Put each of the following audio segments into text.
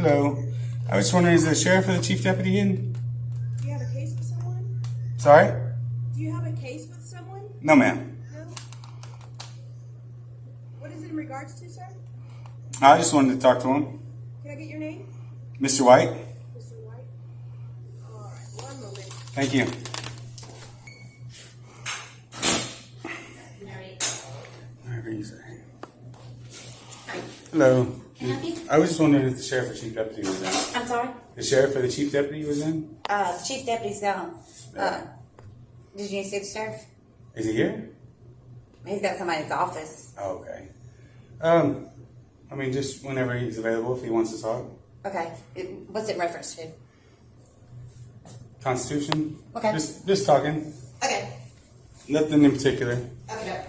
Hello. I was wondering, is the sheriff or the chief deputy in? Do you have a case with someone? Sorry? Do you have a case with someone? No, ma'am. No? What is it in regards to, sir? I just wanted to talk to him. Can I get your name? Mr. White? Mr. White? All right, one moment. Thank you. Whatever you say. Hello. Can I help you? I was just wondering if the sheriff or chief deputy was in. I'm sorry? The sheriff or the chief deputy was in? The chief deputy's gone. Yeah. Did you see the sheriff? Is he here? He's got somebody at the office. Oh, okay. I mean, just whenever he's available, if he wants to talk. Okay. What's it in reference to? Constitution? Okay. Just talking. Okay. Nothing in particular. Okay.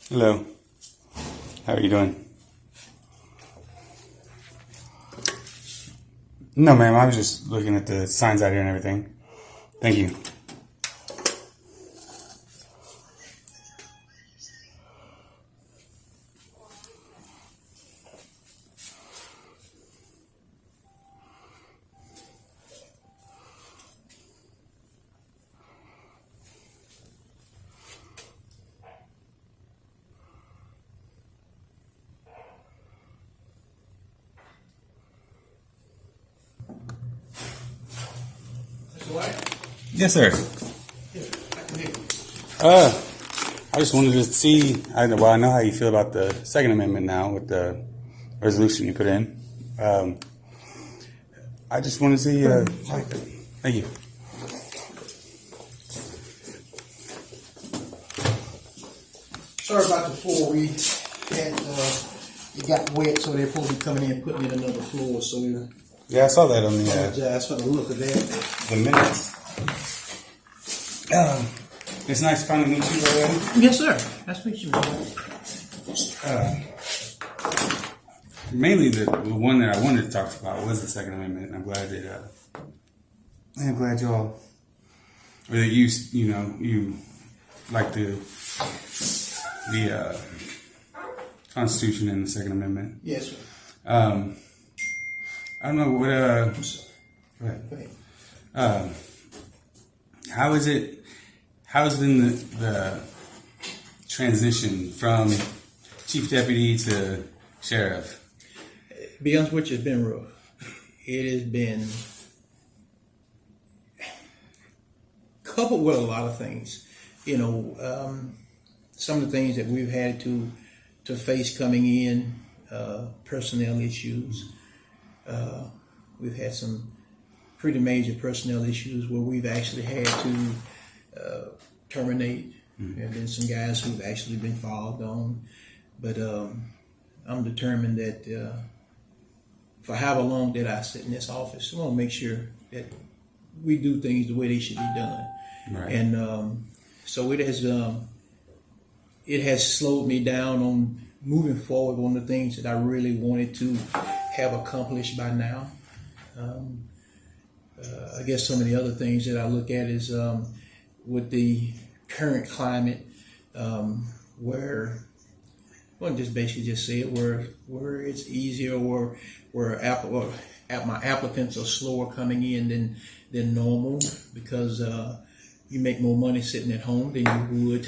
Hello. How are you doing? No, ma'am. I was just looking at the signs out here and everything. Thank you. What? Yes, sir. Yeah, I can hear you. I just wanted to see. I know how you feel about the Second Amendment now with the resolution you put in. I just want to see. Thank you. Sorry about the floor. We had it got wet, so they're supposed to be coming in and putting in another floor. So we Yeah, I saw that on the apologize for the look of that. minutes. It's nice to finally meet you already. Yes, sir. Nice to meet you. Mainly the one that I wanted to talk about was the Second Amendment. And I'm glad y'all, or that you like the Constitution and the Second Amendment. Yes, sir. I don't know what. Go ahead. Go ahead. How has been the transition from chief deputy to sheriff? To be honest with you, it's been rough. It has been coupled with a lot of things. Some of the things that we've had to face coming in, personnel issues. We've had some pretty major personnel issues where we've actually had to terminate. There have been some guys who've actually been followed on. But I'm determined that for however long that I sit in this office, I want to make sure that we do things the way they should be done. Right. And so it has slowed me down on moving forward on the things that I really wanted to have accomplished by now. I guess some of the other things that I look at is with the current climate, where well, just basically just say it where it's easier, or where my applicants are slower coming in than normal, because you make more money sitting at home than you would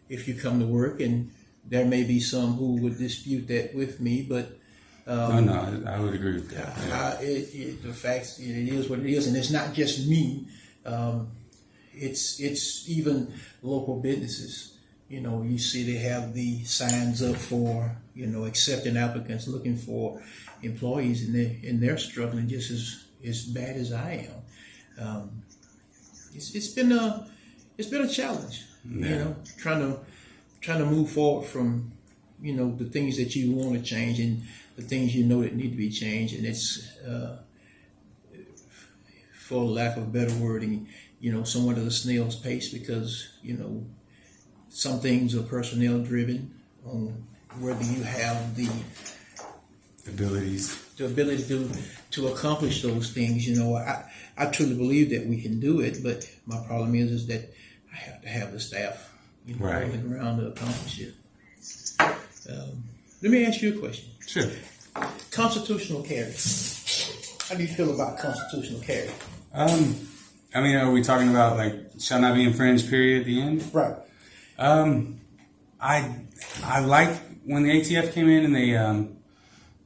if you come to work, and there may be some who would dispute that with me, but No, I would agree with that. the facts, it is what it is, and it's not just me. It's even local businesses. You see they have the signs up for accepting applicants, looking for employees, and they're struggling just as bad as I am. It's been a challenge. Yeah. Trying to move forward from the things that you want to change and the things that need to be changed, and it's for lack of a better wording, somewhat of a snail's pace, because Some things are personnel driven on whether you have the Abilities. ability to accomplish those things. You know, I truly believe that we can do it, but my problem is that I have to have the staff, you know, Right. on the ground to accomplish it. Let me ask you a question. Sure. Constitutional carry. How do you feel about constitutional carry? I mean, are we talking about like shall not be infringed? Period. At the end. Right. I like when the ATF came in and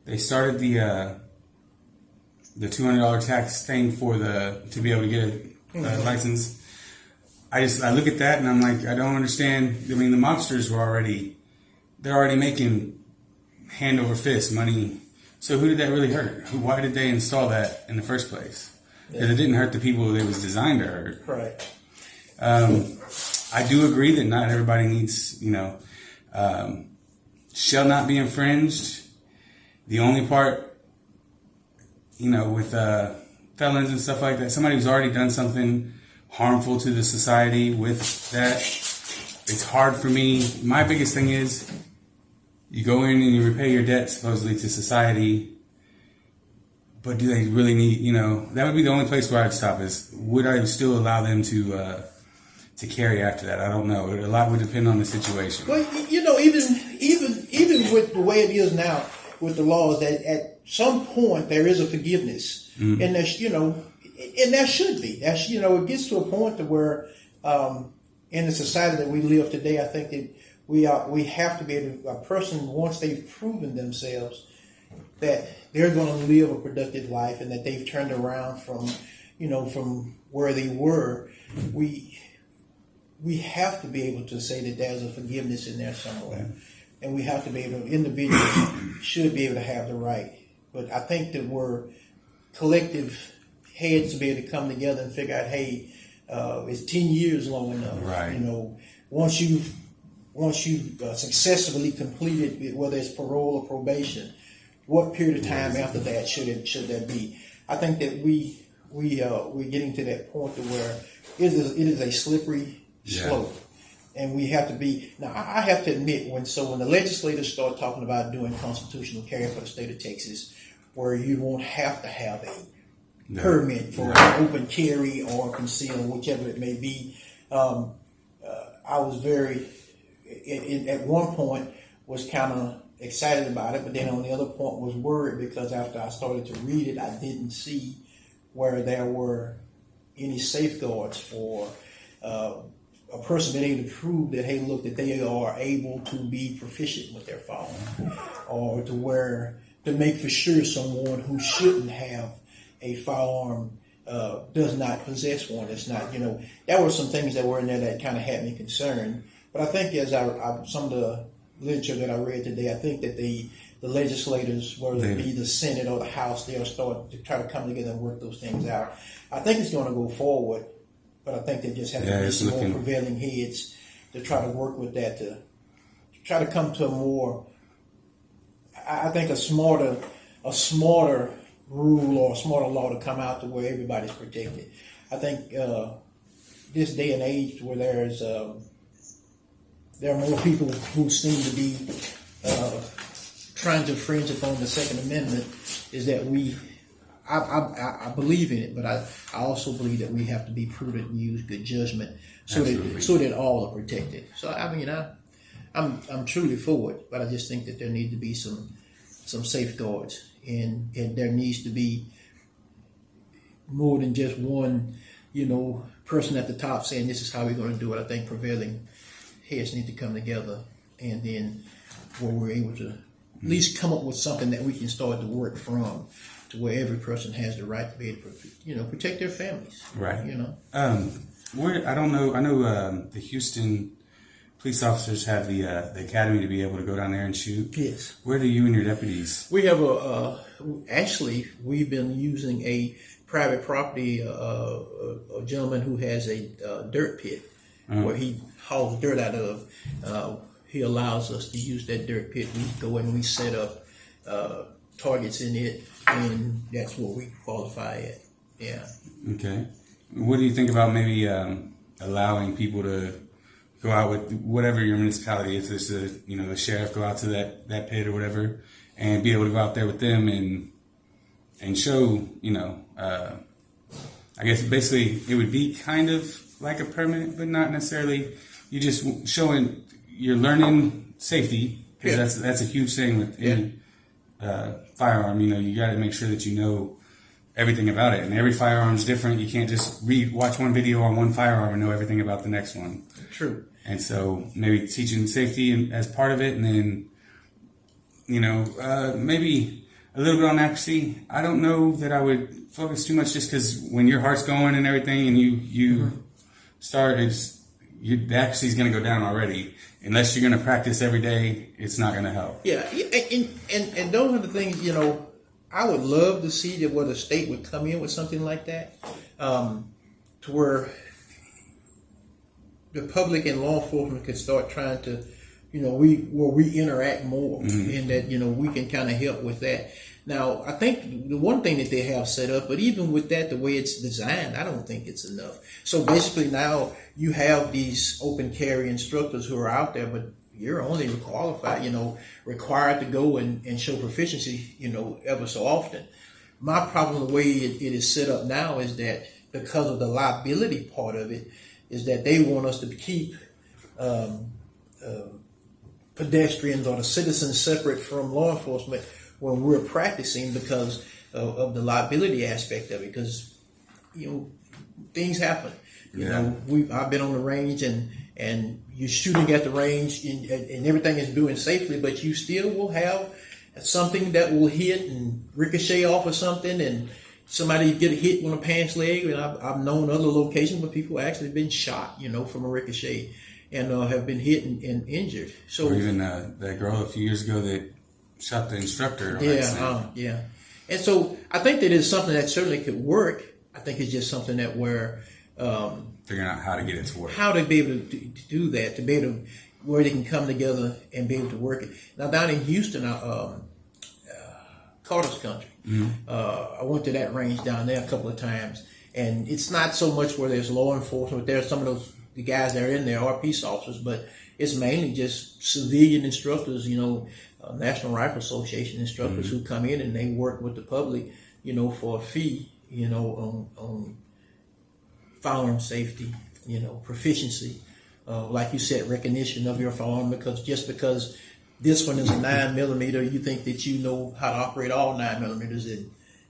they started the $200 tax thing to be able to get a license. I look at that and I'm like, I don't understand. I mean, the mobsters they're already making hand over fist money. So who did that really hurt? Why did they install that in the first place? Because it didn't hurt the people it was designed to hurt. Right. I do agree that not everybody needs, shall not be infringed. The only part, with felons and stuff like that, somebody who's already done something harmful to the society with that, it's hard for me. My biggest thing is you go in and you repay your debt supposedly to society, but do they really need, that would be the only place where I'd stop is, would I still allow them to carry after that? I don't know. A lot would depend on the situation. Well, even with the way it is now with the laws, that at some point there is a forgiveness, and there's and there should be. That's it gets to a point to where in the society that we live today, I think that we have to be able to, a person once they've proven themselves that they're going to live a productive life and that they've turned around from where they were, we have to be able to say that there's a forgiveness in there somewhere. And we have to be able, individuals should be able to have the right. But I think that we're collective heads to be able to come together and figure out, hey, it's 10 years long enough. Right. Once you've successfully completed, whether it's parole or probation, what period of time after that should there be? I think that we're getting to that point to where it is a slippery slope. And we have to be, now I have to admit, when the legislators start talking about doing constitutional carry for the state of Texas, where you won't have to have a permit for an open carry or conceal, whichever it may be, I was at one point was kind of excited about it, but then on the other point was worried because after I started to read it, I didn't see where there were any safeguards for a person being able to prove that, hey, look, that they are able to be proficient with their firearm, or to make for sure someone who shouldn't have a firearm does not possess one. It's not, there were some things that were in there that kind of had me concerned. But I think as some of the literature that I read today, I think that the legislators, whether it be the Senate or the House, they'll start to try to come together and work those things out. I think it's going to go forward. But I think they just have to be some more prevailing heads to try to work with that, to try to come to a more, I think a smarter rule or a smarter law to come out to where everybody's protected. I think this day and age where there are more people who seem to be trying to infringe upon the Second Amendment, is that I believe in it, but I also believe that we have to be prudent and use good judgment so that all are protected. So I'm truly for it, but I just think that there need to be some safeguards, and there needs to be more than just one person at the top saying this is how we're going to do it. I think prevailing heads need to come together, and then where we're able to at least come up with something that we can start to work from, to where every person has the right to be able to, protect their families. Right. I don't know. I know the Houston police officers have the academy to be able to go down there and shoot. Yes. Where do you and your deputies? We have we've been using a private property, a gentleman who has a dirt pit where he hauls dirt out of. He allows us to use that dirt pit. We go in and we set up targets in it, and that's what we qualify at. Yeah. Okay. What do you think about maybe allowing people to go out with whatever your municipality is. There's the sheriff, go out to that pit or whatever, and be able to go out there with them and show, I guess basically it would be kind of like a permit, but not necessarily. You just showing you're learning safety, because that's a huge thing with any firearm. You got to make sure that you know everything about it, and every firearm is different. You can't just watch one video on one firearm and know everything about the next one. True. And so maybe teaching safety as part of it, and then maybe a little bit on accuracy. I don't know that I would focus too much, just because when your heart's going and everything, and you start, the accuracy is going to go down already. Unless you're going to practice every day, it's not going to help. Yeah, and those are the things, I would love to see that where the state would come in with something like that, to where the public and law enforcement could start trying to, we interact more, and that, we can kind of help with that. Now, I think the one thing that they have set up, but even with that, the way it's designed, I don't think it's enough. So basically now you have these open carry instructors who are out there, but you're only qualified, required to go and show proficiency, ever so often. My problem, the way it is set up now, is that because of the liability part of it, is that they want us to keep pedestrians or the citizens separate from law enforcement when we're practicing, because of the liability aspect of it. Because things happen. I've been on the range, and you're shooting at the range, and everything is doing safely, but you still will have something that will hit and ricochet off of something, and somebody get hit on a pants leg. And I've known other locations where people actually been shot, from a ricochet, and have been hit and injured. So, or even that girl a few years ago that shot the instructor. Yeah. And so I think that is something that certainly could work. I think it's just something that we're figuring out how to get it to work. How to be able to do that, to be able to, where they can come together and be able to work it. Now down in Houston, Carter's Country, I went to that range down there a couple of times, and it's not so much where there's law enforcement. There's some of the guys that are in there are peace officers, but it's mainly just civilian instructors, National Rifle Association instructors who come in and they work with the public, for a fee, on firearm safety, proficiency, like you said, recognition of your firearm, because this one is a 9mm, you think that you know how to operate all 9mm,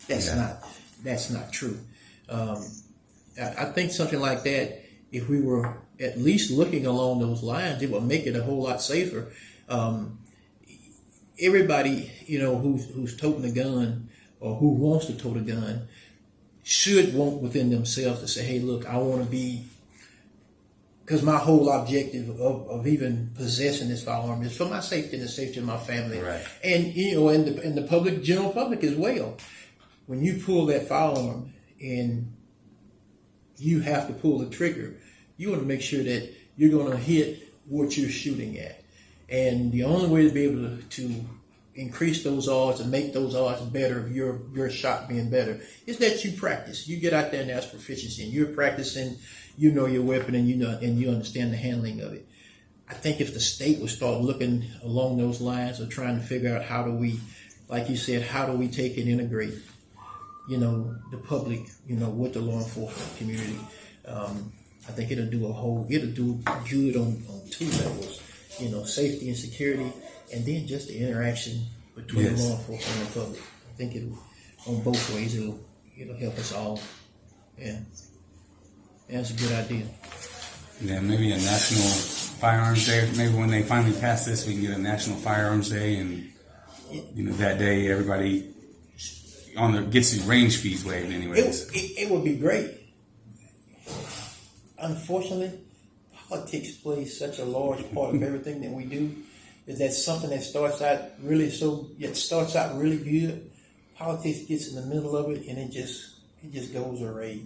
and that's not true. I think something like that, if we were at least looking along those lines, it would make it a whole lot safer. Everybody, who's toting a gun or who wants to tote a gun should want within themselves to say, hey, look, I want to be, because my whole objective of even possessing this firearm is for my safety and the safety of my family. Right. And, and the public, general public as well. When you pull that firearm and you have to pull the trigger, you want to make sure that you're going to hit what you're shooting at. And the only way to be able to increase those odds and make those odds better of your shot being better is that you practice. You get out there and that's proficiency, and you're practicing, your weapon, and you understand the handling of it. I think if the state would start looking along those lines of trying to figure out how do we, like you said, how do we take and integrate, the public, with the law enforcement community, I think it'll do good on two levels, safety and security, and then just the interaction between law enforcement and the public. I think on both ways, it'll help us all. Yeah. That's a good idea. Yeah, maybe a national firearms day. Maybe when they finally pass this, we can get a national firearms day, and that day everybody gets the range fees waived anyways. It would be great. Unfortunately, politics plays such a large part of everything that we do. Is that something that starts out really good? Politics gets in the middle of it, and it just goes array.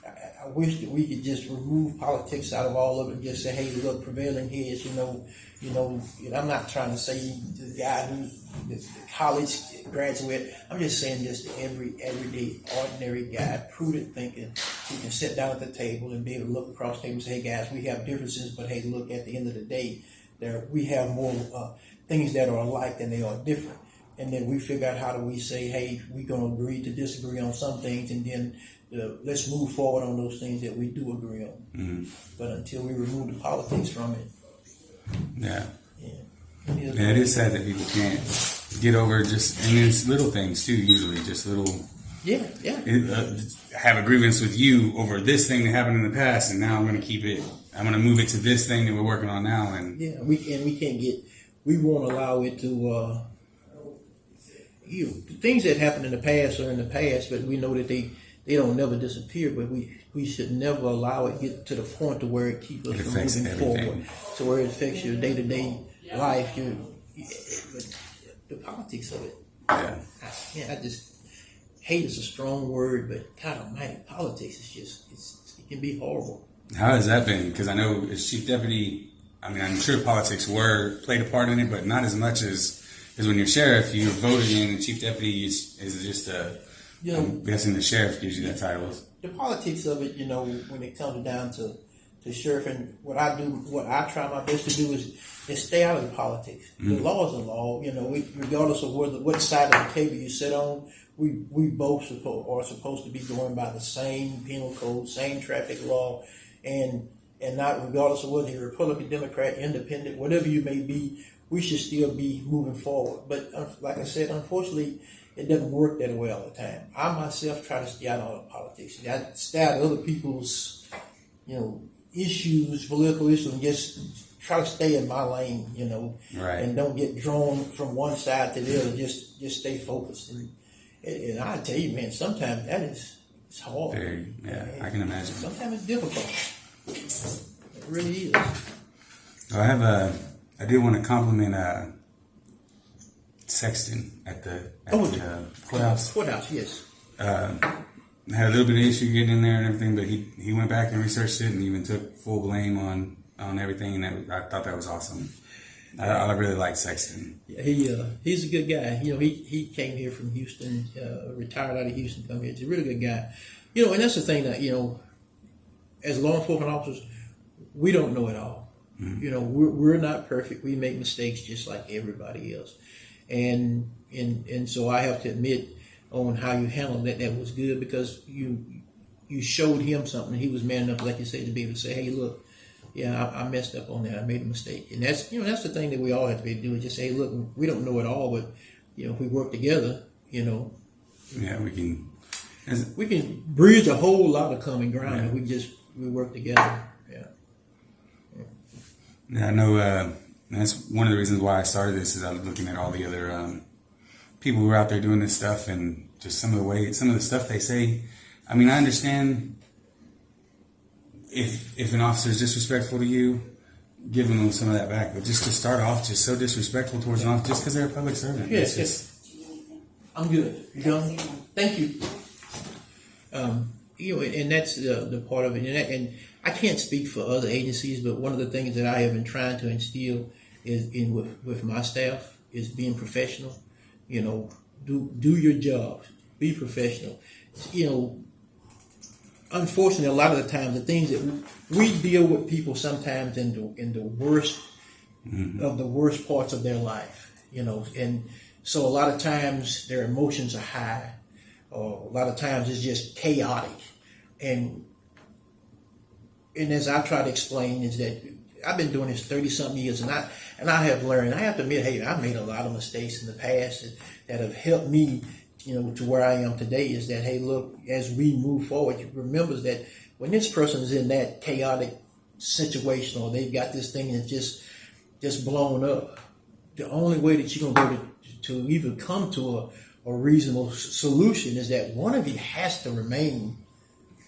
I wish that we could just remove politics out of all of it and just say, hey, look, prevailing heads, I'm not trying to say the guy who's the college graduate. I'm just saying just everyday, ordinary guy, prudent thinking, who can sit down at the table and be able to look across the table and say, hey, guys, we have differences, but hey, look, at the end of the day, we have more things that are alike than they are different. And then we figure out how do we say, hey, we're going to agree to disagree on some things, and then let's move forward on those things that we do agree on. Mm-hmm. But until we remove the politics from it. Yeah. It is sad that people can't get over and it's little things too, usually just little. Yeah. Have a grievance with you over this thing that happened in the past, and now I'm going to move it to this thing that we're working on now. And we won't allow it to, things that happened in the past are in the past, but we know that they don't never disappear, but we should never allow it get to the point to where it keeps us from moving forward, to where it affects your day-to-day life, the politics of it. I just hate is a strong word, but God almighty, politics is it can be horrible. How has that been? Because I know as chief deputy, I'm sure politics played a part in it, but not as much as when you're sheriff, you're voted in, and chief deputy is just I'm guessing the sheriff gives you that title. The politics of it, when it comes down to sheriff, and what I try my best to do is stay out of the politics. Mm-hmm. The law is the law. Regardless of what side of the table you sit on, we both are supposed to be going by the same penal code, same traffic law, and not regardless of whether you're Republican, Democrat, Independent, whatever you may be, we should still be moving forward. But like I said, unfortunately, it doesn't work that way all the time. I myself try to stay out of all the politics. I stay out of other people's, issues, political issues, and just try to stay in my lane, right. And don't get drawn from one side to the other. Just stay focused. And I tell you, man, sometimes it's hard. I can imagine. Sometimes it's difficult. It really is. Well, I did want to compliment Sexton at the courthouse. Courthouse, yes. Had a little bit of issue getting in there and everything, but he went back and researched it and even took full blame on everything, and I thought that was awesome. I really like Sexton. Yeah, he's a good guy. He came here from Houston, retired out of Houston, come here. He's a really good guy. And that's the thing that as law enforcement officers, we don't know it all. Mm-hmm. We're not perfect. We make mistakes just like everybody else, and so I have to admit on how you handled that was good, because you showed him something. He was man enough, like you say, to be able to say, hey, look, I messed up on that. I made a mistake. And that's the thing that we all have to be able to do, is just say, hey, look, we don't know it all, but if we work together, yeah, we can bridge a whole lot of common ground if we work together. Yeah, I know. That's one of the reasons why I started this, is I was looking at all the other people who are out there doing this stuff, and just some of the stuff they say. I understand if an officer is disrespectful to you, giving them some of that back, but just to start off just so disrespectful towards an officer just because they're a public servant. Yes. I'm good. You done? Thank you. And that's the part of it. And I can't speak for other agencies, but one of the things that I have been trying to instill with my staff is being professional. Do your job. Be professional. Unfortunately, a lot of the times, the things that we deal with people sometimes in the worst of the worst parts of their life, and so a lot of times their emotions are high, or a lot of times it's just chaotic, and as I try to explain, is that I've been doing this 30-something years, and I have learned. I have to admit, hey, I've made a lot of mistakes in the past that have helped me, to where I am today. Is that, hey, look, as we move forward, you remember that when this person is in that chaotic situation, or they've got this thing that's just blown up, the only way that you're gonna go to even come to a reasonable solution is that one of you has to remain,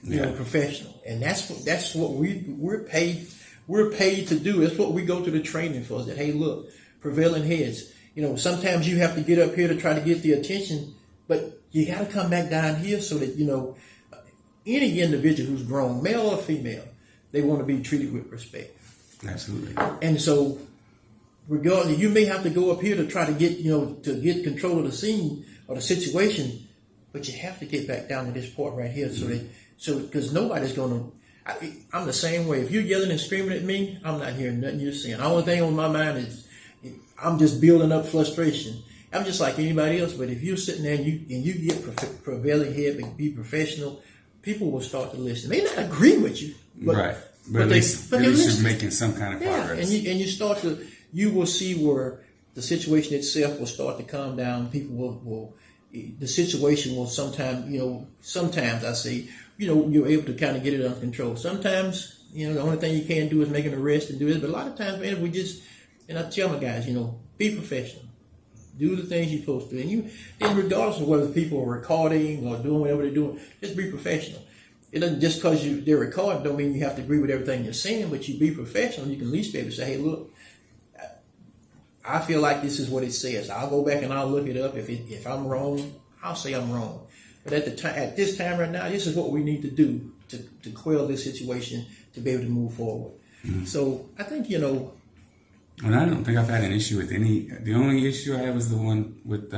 professional, and that's what we're paid. We're paid to do. That's what we go to the training for. Is that, hey, look, prevailing heads. Sometimes you have to get up here to try to get the attention, but you got to come back down here so that any individual who's grown, male or female, they want to be treated with respect. Absolutely. And so, regardless, you may have to go up here to try to get, to get control of the scene or the situation, but you have to get back down to this part right here, because nobody's going to. I'm the same way. If you're yelling and screaming at me, I'm not hearing nothing you're saying. The only thing on my mind is I'm just building up frustration. I'm just like anybody else. But if you're sitting there and you get prevailing head, but be professional, people will start to listen. They may not agree with you, but, right? But at least you're making some kind of progress. And you start to, you will see where the situation itself will start to calm down. People will the situation will sometimes I say, you're able to kind of get it under control. Sometimes, the only thing you can do is make an arrest and do it. But a lot of times, man, and I tell my guys, be professional. Do the things you're supposed to. And regardless of whether people are recording or doing whatever they're doing, just be professional. It doesn't just because they're recording don't mean you have to agree with everything they're saying, but you be professional. You can at least be able to say, hey, look, I feel like this is what it says. I'll go back and I'll look it up. If I'm wrong, I'll say I'm wrong. But at this time right now, this is what we need to do to quell this situation to be able to move forward. Mm-hmm. So I think, And I don't think I've had an issue with any. The only issue I had was the one with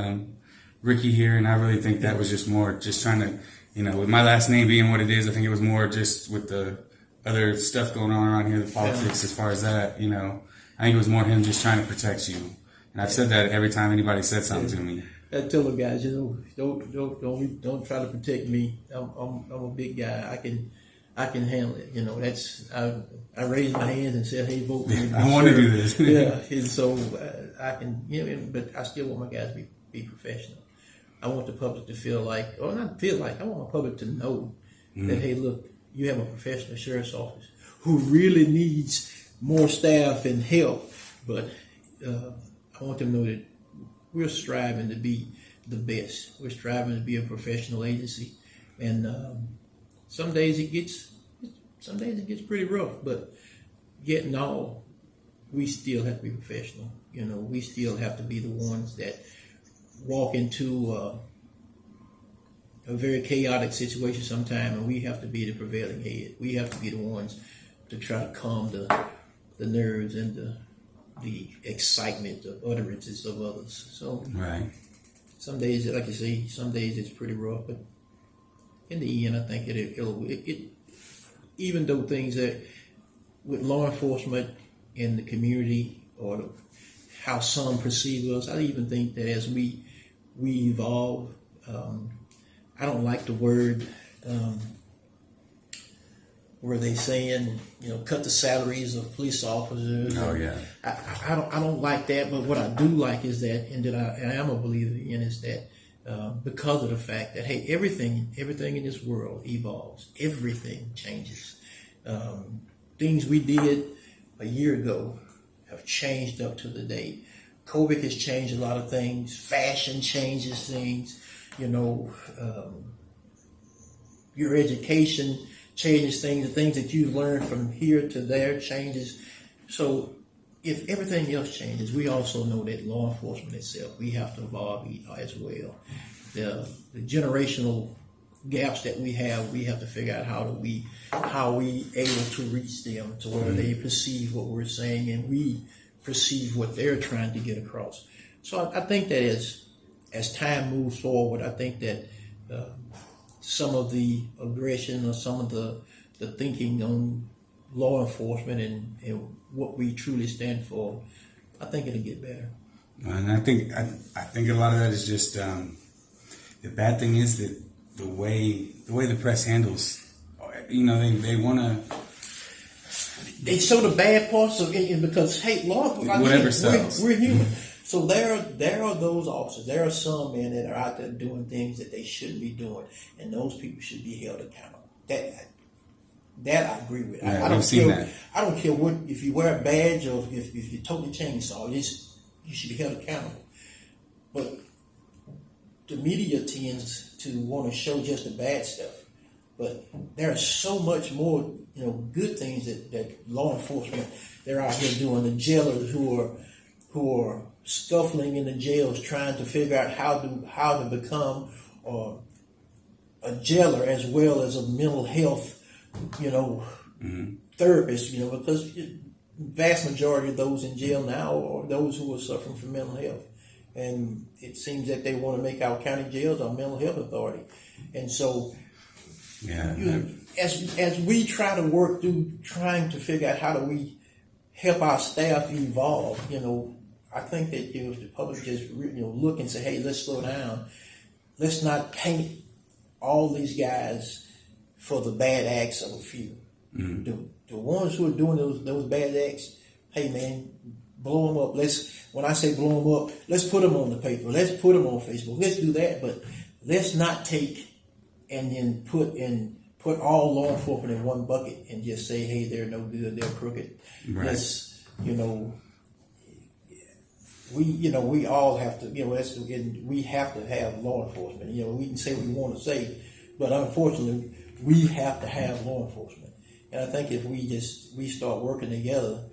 Ricky here, and I really think that was just more just trying to, with my last name being what it is, I think it was more just with the other stuff going on around here, the politics as far as that, I think it was more him just trying to protect you. And I've said that every time anybody said something to me. I tell the guys, don't try to protect me. I'm a big guy. I can handle it. I raised my hands and said, hey, vote for me. I want to do this. Yeah, and so I can, but I still want my guys to be professional. I want the public to feel like, or not feel like, I want my public to know that, hey, look, you have a professional sheriff's office who really needs more staff and help, but I want them to know that we're striving to be the best. We're striving to be a professional agency, and some days it gets pretty rough, but yet and all, we still have to be professional. We still have to be the ones that walk into a very chaotic situation sometime, and we have to be the prevailing head. We have to be the ones to try to calm the nerves and the excitement of utterances of others. So right. Some days, like you say, some days it's pretty rough, but in the end, I think it even though things that with law enforcement in the community or how some perceive us, I even think that as we evolve, I don't like the word where they saying, cut the salaries of police officers. Oh yeah. I don't like that, but what I do like is that, and that I am a believer in, is that because of the fact that, hey, everything in this world evolves. Everything changes. Things we did a year ago have changed up to the day. COVID has changed a lot of things. Fashion changes things. Your education changes things. The things that you've learned from here to there changes. So if everything else changes, we also know that law enforcement itself, we have to evolve as well. The generational gaps that we have to figure out how we able to reach them to where they perceive what we're saying and we perceive what they're trying to get across. So I think that as time moves forward, I think that some of the aggression or some of the thinking on law enforcement and what we truly stand for, I think it'll get better. And I think a lot of that is just the bad thing is that the way the press handles, they want to. They show the bad parts of it because, hey, law whatever sells. We're human. So there are those officers. There are some men that are out there doing things that they shouldn't be doing, and those people should be held accountable. That I agree with. Yeah, I don't seen care. that. I don't care what if you wear a badge or if you tote a chainsaw. You should be held accountable. But the media tends to want to show just the bad stuff. But there's so much more, good things that law enforcement they're out here doing. The jailers who are scuffling in the jails, trying to figure out how to become a a jailer as well as a mental health, therapist, because the vast majority of those in jail now are those who are suffering from mental health. And it seems that they want to make our county jails our mental health authority. And so, as we try to work through trying to figure out how do we help our staff evolve, I think that if the public just look and say, hey, let's slow down. Let's not paint all these guys for the bad acts of a few. The ones who are doing those bad acts, hey man, blow them up. When I say blow them up, let's put them on the paper. Let's put them on Facebook. Let's do that, but let's not take and then put all law enforcement in one bucket and just say, hey, they're no good, they're crooked. Right. Let's, we all have to, we have to have law enforcement. We can say what we want to say, but unfortunately, we have to have law enforcement. And I think if we start working together,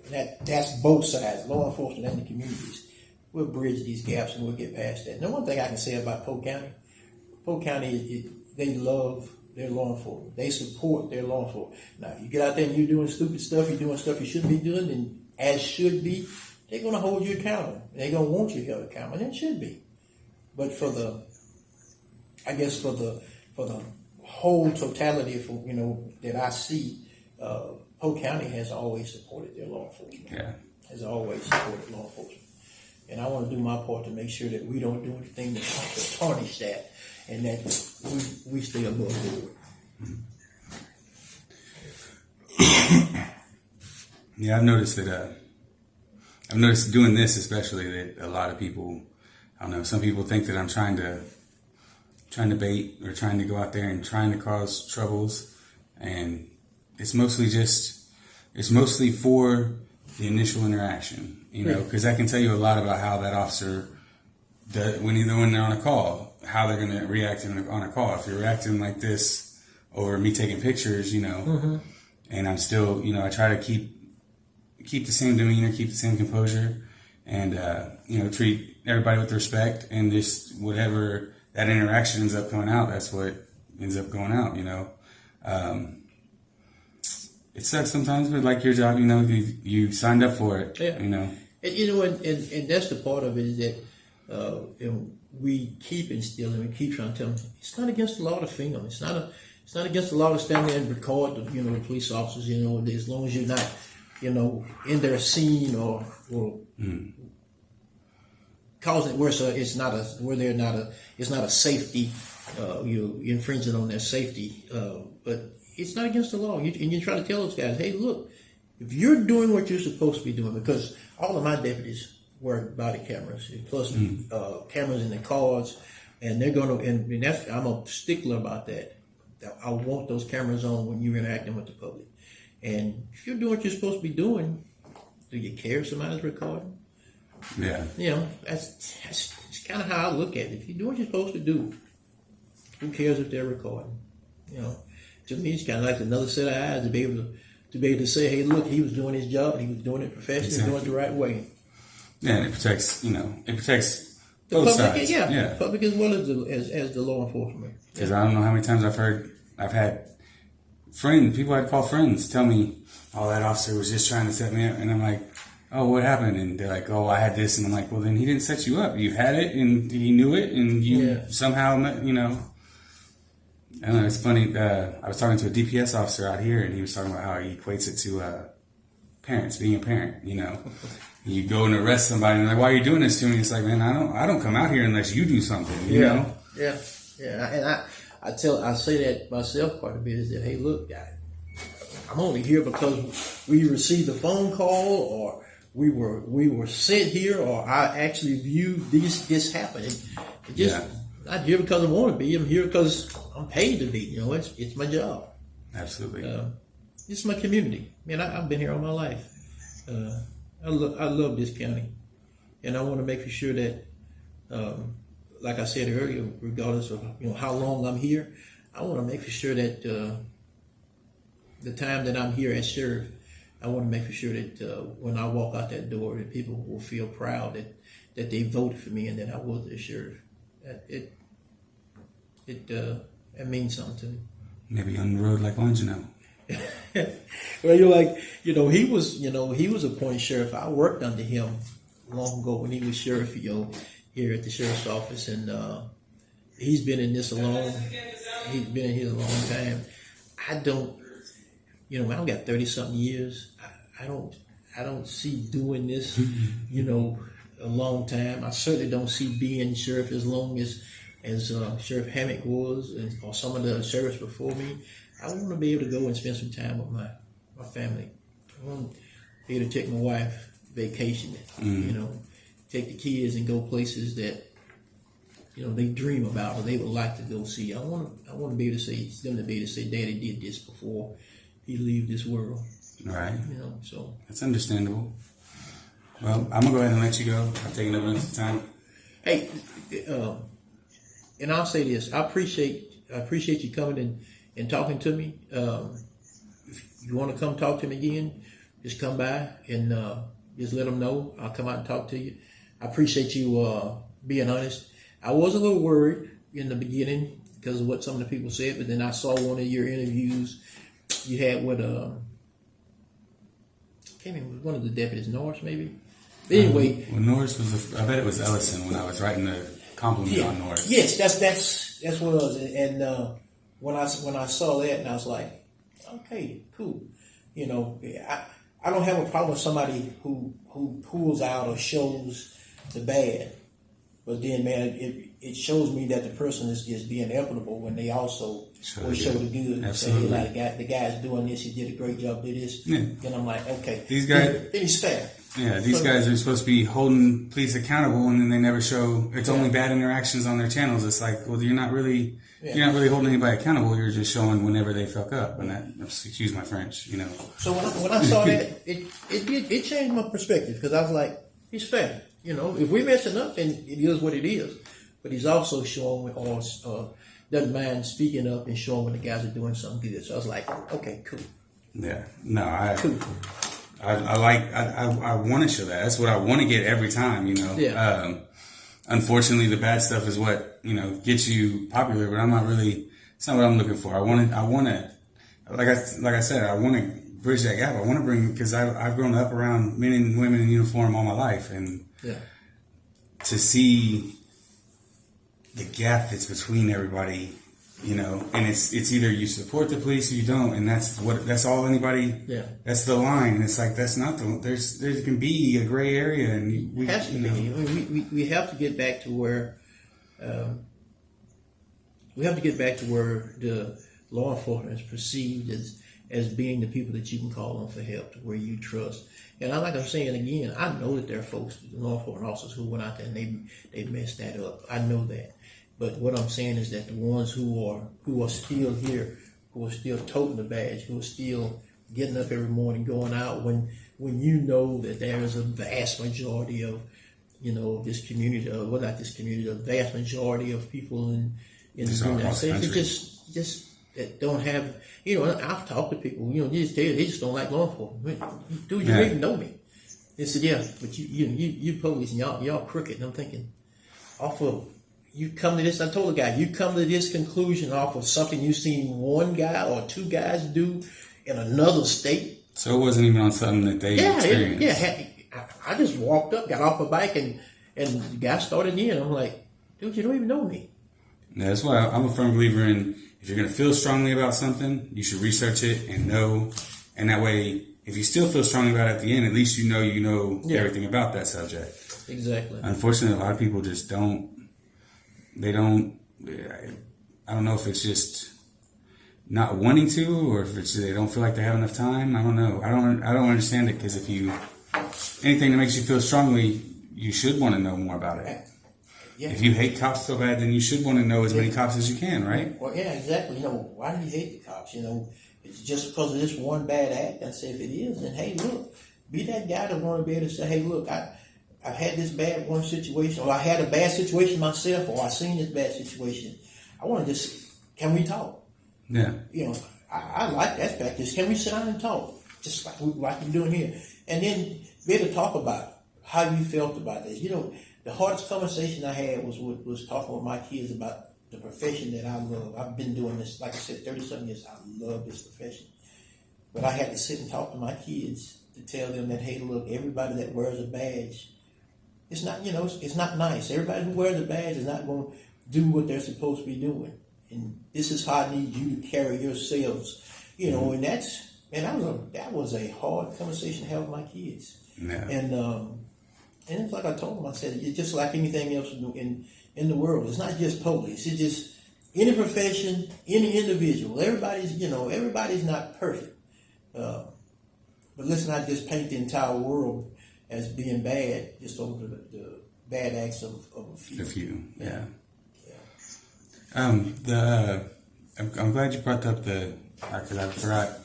that's both sides, law enforcement and the communities, we'll bridge these gaps and we'll get past that. And the one thing I can say about Polk County, they love their law enforcement. They support their law enforcement. Now, if you get out there and you're doing stupid stuff, you're doing stuff you shouldn't be doing, and as should be, they're going to hold you accountable. They're going to want you held accountable, and it should be. But for the whole totality of, that I see, Polk County has always supported their law enforcement. Yeah. Has always supported law enforcement. And I want to do my part to make sure that we don't do anything to tarnish that, and that we stay above board. Yeah, I've noticed doing this especially that a lot of people, I don't know, some people think that I'm trying to bait or trying to go out there and trying to cause troubles, and it's mostly for the initial interaction, because I can tell you a lot about how that officer does when they're on a call, how they're going to react on a call. If you're reacting like this over me taking pictures, and I'm still, I try to keep the same demeanor, keep the same composure, and treat everybody with respect, and just whatever that interaction ends up coming out, that's what ends up going out. It sucks sometimes, but like your job, you signed up for it. Yeah. And that's the part of it, is that we keep instilling, we keep trying to tell them it's not against the law to film. It's not against the law to stand there and record the police officers. As long as you're not in their scene or causing it worse. It's not a safety. You're infringing on their safety, but it's not against the law. And you try to tell those guys, hey, look, if you're doing what you're supposed to be doing, because all of my deputies wear body cameras, plus cameras in the cars, and they're going to, and that's, I'm a stickler about that. I want those cameras on when you're interacting with the public. And if you're doing what you're supposed to be doing, do you care if somebody's recording? Yeah. That's kind of how I look at it. If you do what you're supposed to do, who cares if they're recording? To me, it's kind of like another set of eyes to be able to say, hey, look, he was doing his job, he was doing it professionally, exactly. doing it the right way. Yeah, and it protects the both public, sides. Yeah, the public as well as the law enforcement. Because I don't know how many times I've had people I'd call friends tell me, oh, that officer was just trying to set me up, and I'm like, oh, what happened? And they're like, oh, I had this, and I'm like, well, then he didn't set you up. You had it, and he knew it, and you somehow, I don't know, it's funny. I was talking to a DPS officer out here, and he was talking about how he equates it to parents, being a parent. You go and arrest somebody, and they're like, why are you doing this to me? It's like, man, I don't come out here unless you do something. You know? Yeah. And I say that myself quite a bit. Is that, hey, look, I'm only here because we received a phone call, or we were sent here, or I actually viewed this happening. Not here because I want to be. I'm here because I'm paid to be. It's my job. Absolutely. It's my community. Man, I've been here all my life. I love this county, and I want to make sure that, like I said earlier, regardless of how long I'm here, I want to make sure that the time that I'm here as sheriff, I want to make sure that when I walk out that door, that people will feel proud that they voted for me and that I was their sheriff. That means something to me. Maybe on the road like Longino. Well, he was appointed sheriff. I worked under him long ago when he was sheriff, here at the sheriff's office, and he's been in this a long. He's been in here a long time. I don't got 30-something years. I don't see doing this, a long time. I certainly don't see being sheriff as long as Sheriff Hammock was, or some of the sheriffs before me. I want to be able to go and spend some time with my family. I want to be able to take my wife vacationing, take the kids and go places that, they dream about or they would like to go see. I want to be able to say, them to be able to say, Daddy did this before he leave this world. Right. So. That's understandable. Well, I'm going to go ahead and let you go. I've taken up enough time. Hey, and I'll say this. I appreciate you coming and talking to me. If you want to come talk to me again, just come by and just let them know. I'll come out and talk to you. I appreciate you being honest. I was a little worried in the beginning because of what some of the people said, but then I saw one of your interviews you had with one of the deputies, Norris, maybe. But anyway, well, Norris was. I bet it was Ellison when I was writing the compliment on Norris. Yes, that's what it was. And when I saw that, and I was like, okay, cool. I don't have a problem with somebody who pulls out or shows the bad, but then, man, it shows me that the person is just being equitable when they also will show the good. Absolutely. Say, hey, like, the guy's doing this, he did a great job, did this. Yeah. And I'm like, okay. These guys. Then he's fair. Yeah, these guys are supposed to be holding police accountable, and then they never show. It's only bad interactions on their channels. It's like, well, you're not really holding anybody accountable. You're just showing whenever they fuck up, and that, excuse my French, So when I saw that, it changed my perspective because I was like, he's fair. If we messing up, then it is what it is. But he's also showing or doesn't mind speaking up and showing when the guys are doing something good. So I was like, okay, cool. Yeah, no, Cool. I want to show that. That's what I want to get every time, Yeah. Unfortunately, the bad stuff is what, gets you popular, but I'm not really, it's not what I'm looking for. I want to, like I said, I want to bridge that gap. I want to bring, because I've grown up around men and women in uniform all my life, and to see the gap that's between everybody, and it's either you support the police or you don't, and that's all anybody. Yeah, that's the line. It's like that's not the. There can be a gray area, and we has to be. I mean, we have to get back to where the law enforcement is perceived as being the people that you can call on for help, to where you trust. And like I'm saying again, I know that there are folks, law enforcement officers, who went out there and they messed that up. I know that. But what I'm saying is that the ones who are still here, who are still toting the badge, who are still getting up every morning, going out, when you know that there is a vast majority of, this community, well, not this community, a vast majority of people in the United States just that don't have, I've talked to people, they just don't like law enforcement. Dude, you don't even know me. They said, yeah, but you police and y'all crooked. And I'm thinking, you come to this, I told the guy, you come to this conclusion off of something you've seen one guy or two guys do in another state. So it wasn't even on something that they experienced. I just walked up, got off a bike, and the guy started in. I'm like, dude, you don't even know me. Yeah, that's why I'm a firm believer in, if you're going to feel strongly about something, you should research it and know. And that way, if you still feel strongly about it at the end, at least you know everything about that subject. Exactly. Unfortunately, a lot of people just don't. They don't. I don't know if it's just not wanting to, or if it's they don't feel like they have enough time. I don't know. I don't understand it, because if anything that makes you feel strongly, you should want to know more about it. Yeah. If you hate cops so bad, then you should want to know as many cops as you can, right? Well, yeah, exactly. Why do you hate the cops? It's just because of this one bad act. I say, if it is, then hey, look, be that guy that want to be able to say, hey, look, I've had this bad one situation, or I had a bad situation myself, or I seen this bad situation. I want to can we talk? Yeah. I like that fact. Just can we sit down and talk? Just like we're doing here. And then be able to talk about how you felt about this. The hardest conversation I had was talking with my kids about the profession that I love. I've been doing this, like I said, 30-something years. I love this profession. But I had to sit and talk to my kids to tell them that, hey, look, everybody that wears a badge, it's not, it's not nice. Everybody who wears a badge is not going to do what they're supposed to be doing. And this is how I need you to carry yourselves, and that was a hard conversation to have with my kids. Yeah. And it's like I told them, I said, it's just like anything else in the world. It's not just police. It's just any profession, any individual. Everybody's not perfect. But let's not just paint the entire world as being bad, just over the bad acts of a few. A few, yeah. I'm glad you brought up because I forgot.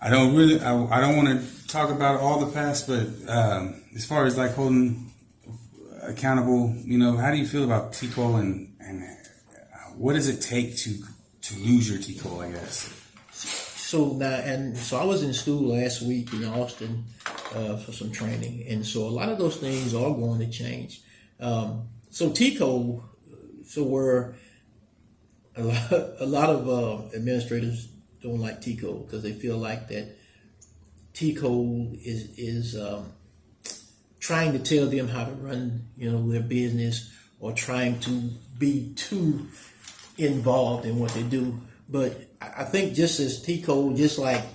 I don't want to talk about all the past, but as far as like holding accountable, how do you feel about TCOL and what does it take to lose your TCOL, I guess? So I was in school last week in Austin for some training, and so a lot of those things are going to change. So TCOL, where a lot of administrators don't like TCOL because they feel like that TCOL is trying to tell them how to run, their business, or trying to be too involved in what they do. But I think just as TCOL, just like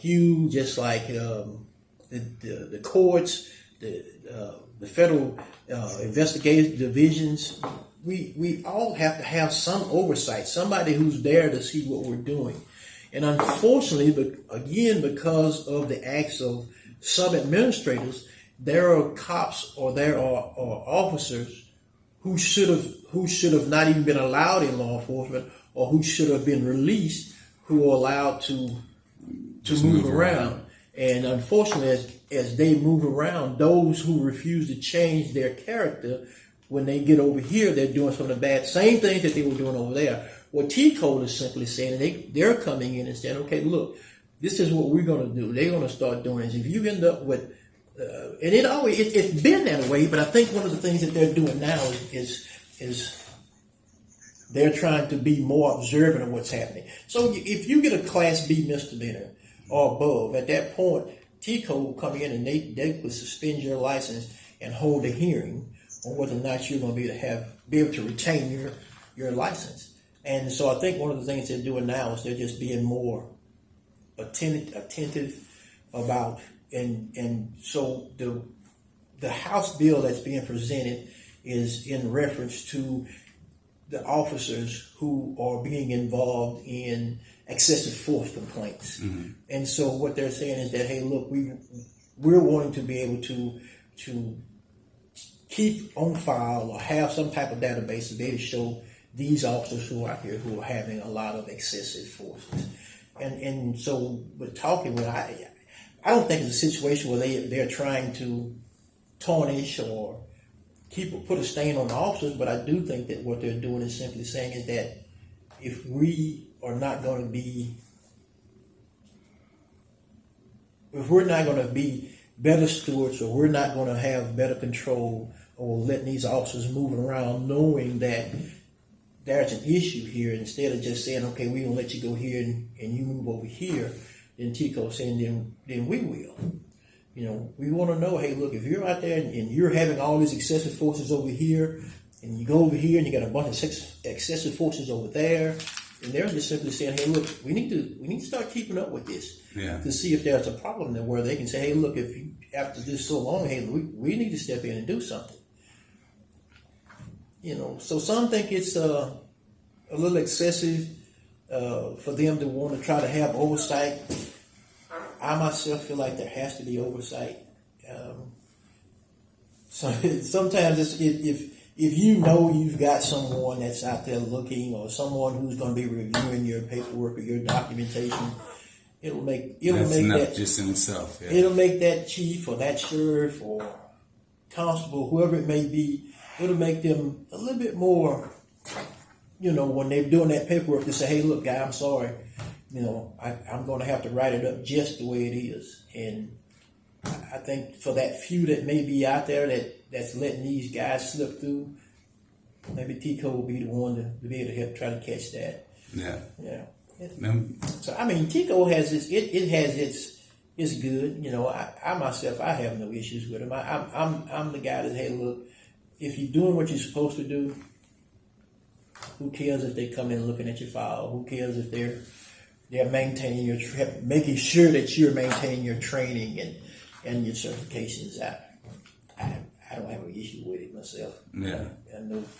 you, just like the courts, the federal investigative divisions, we all have to have some oversight, somebody who's there to see what we're doing. And unfortunately, but again, because of the acts of some administrators, there are cops or there are officers who should have not even been allowed in law enforcement, or who should have been released, who are allowed to move around. And unfortunately, as they move around, those who refuse to change their character, when they get over here, they're doing some of the bad same things that they were doing over there. What TCOL is simply saying, and they're coming in and saying, okay, look, this is what we're going to do. They're going to start doing this. If you end up with, and it's been that way, but I think one of the things that they're doing now is they're trying to be more observant of what's happening. So if you get a Class B misdemeanor or above, at that point, TCOL will come in and they will suspend your license and hold a hearing on whether or not you're going to be able to retain your license. And so I think one of the things they're doing now is they're just being more attentive about, and so the House bill that's being presented is in reference to the officers who are being involved in excessive force complaints. Mm-hmm. And so what they're saying is that, hey, look, we're wanting to be able to keep on file or have some type of database to be able to show these officers who are out here who are having a lot of excessive forces. And so we're talking with, I don't think it's a situation where they're trying to tarnish or put a stain on the officers, but I do think that what they're doing is simply saying is that if we are not going to be, if we're not going to be better stewards, or we're not going to have better control, or letting these officers moving around knowing that there's an issue here, instead of just saying, okay, we're going to let you go here and you move over here, then TCOL saying, then we will. We want to know, hey, look, if you're out there and you're having all these excessive forces over here, and you go over here and you got a bunch of excessive forces over there, and they're just simply saying, hey, look, we need to start keeping up with this, to see if there's a problem there where they can say, hey, look, if you, after this so long, hey, we need to step in and do something. So some think it's a little excessive for them to want to try to have oversight. I myself feel like there has to be oversight. So sometimes if you've got someone that's out there looking, or someone who's going to be reviewing your paperwork or your documentation, it'll make that just in itself. Yeah. It'll make that chief or that sheriff or constable, whoever it may be, it'll make them a little bit more, when they're doing that paperwork, to say, hey, look, guy, I'm sorry. I'm going to have to write it up just the way it is. And I think for that few that may be out there that's letting these guys slip through, maybe Tico will be the one to be able to help try to catch that. Yeah. Yeah. Um, So I mean, Tico has it has it's good. You know, I myself, I have no issues with him. I'm the guy that, hey, look, if you're doing what you're supposed to do, who cares if they come in looking at your file? Who cares if they're maintaining making sure that you're maintaining your training and your certifications? I don't have an issue with it myself. Yeah.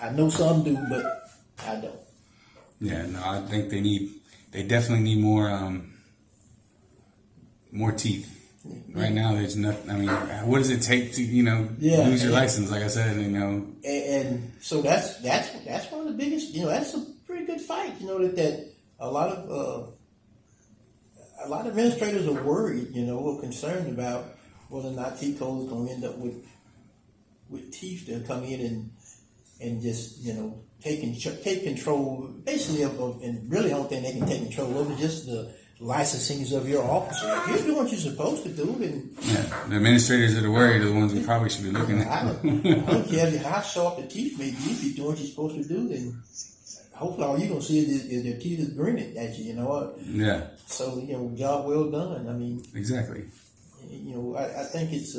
I know some do, but I don't. Yeah, no, I think they definitely need more teeth. Right now, there's nothing. I mean, what does it take to lose your license? Like I said, And so that's one of the biggest. That's a pretty good fight. That a lot of administrators are worried. Or concerned about whether or not Tico is going to end up with teeth that come in and just take control basically of and really I don't think they can take control over just the licensings of your officer. If you're doing what you're supposed to do, then the administrators that are worried are the ones we probably should be looking at. I don't care how sharp the teeth may be. If you're doing what you're supposed to do, then hopefully all you're gonna see is their teeth is grinning at you. You know what? Yeah. So job well done. I mean, exactly. I think it's